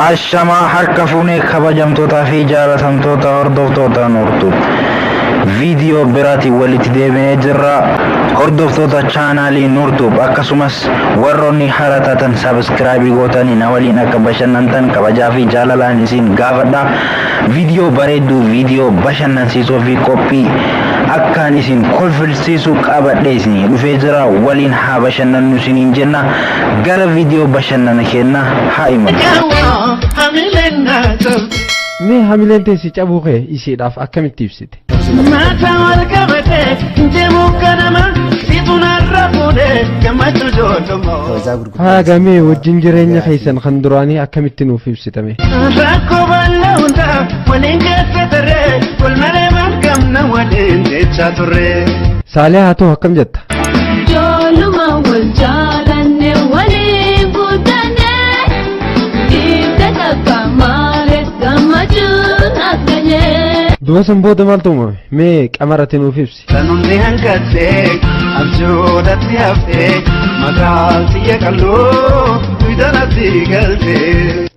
Ashama harka fuunee kabajamtootaa fi jaalatamtoota hordoftoota Nuurtuub. Viidiyoo biraatti walitti deebinee jirra. Hordoftoota chaanaalii Nuurtuub akkasumas warroonni haaraa taatan sabiskiraaybii gootanii na waliin akka bashannantan kabajaa fi jaalalaan isin gaafadha. Viidiyoo bareedduu, viidiyoo bashannansiisoo fi qophii akkaan isin kolfilsiisu qabadhee isin dhufee jira. Waliin haa bashannannu isiniin jenna. Gara viidiyoo bashannana keenna haa imalu. Mee hamileen teessi cabuu kee isheedhaaf akkamitti ibsite? Haagamee wajjin jireenya keessan kan duraanii akkamitti nuuf ibsitame? Saaliyaa haa ta'u akkam jetta? Dua sembooda maal tuumame? Mee qamarratti nuuf ibsi. Sanuunni hanqatee abjuudatti haftee maqaan xiyya qalloo wiidhanatti galtee.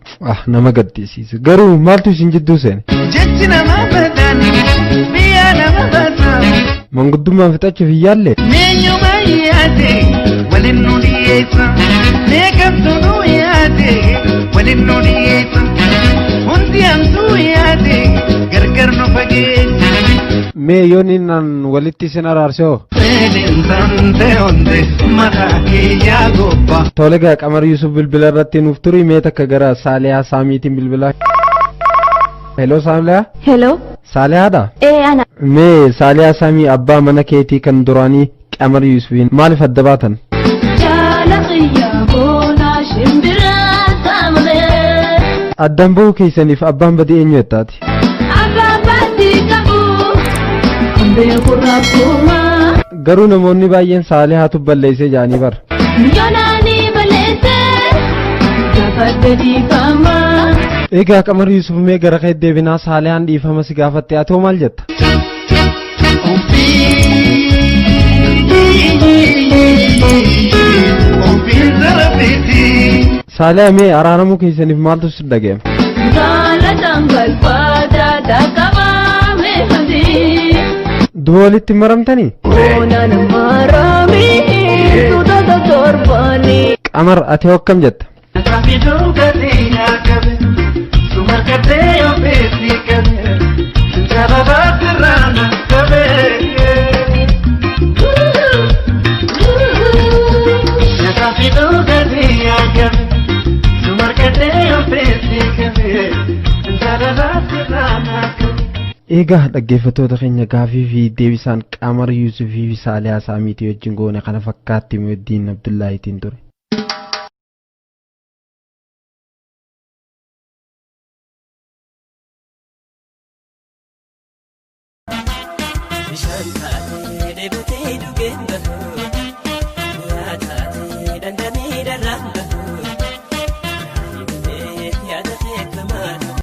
Nama gaddisiisa. Garuu maaltu isin jidduu seene? Jechi nama badan biyya nama badan. Manguddummaan fixachuuf hin yaalle? Meenyuma yaade waliin nu dhiyeessa. Meeqamtu nu yaade waliin nu dhiyeessa. Hundi hamtuu yaade gargar nu fageessa. Mee yoon innan walitti isin araarsoo? Tole gaa Qamar Yusuf bilbila irratti nuuf turi. Mee takka gara Saaliyaa Saamiitiin bilbilaa. Hello Saaliyaa. Hello. Saaliyaadha? Ana. Mee Saaliyaa Saamii abbaa mana keetii kan duraanii Qamar Yusufiin maaliif adda baatan? Addaan bahuu keessaniif abbaan badii eenyu jettaati? Garuu namoonni baay'een Saaliyaatu balleessee jaanii bara. Egaa Qamar Yusuf mee gara kee deebinaa Saaliyaan dhiifama si gaafatte haa ta'u maal jetta? Saaliyaa mee araaramuu keessaniif maaltu si dhaga'ame? Du'a walitti maramtanii? Qamar ati akkam jetta? Egaa dhaggeeffattoota keenya gaafii fi deebisaan Qamar Yusufii fi Saaliyaa Saamiitii wajjin goone kana fakkaatti Muhyiddin Abdullaahitiin ture. Bishaan taatee deebatee dhugeen bahu.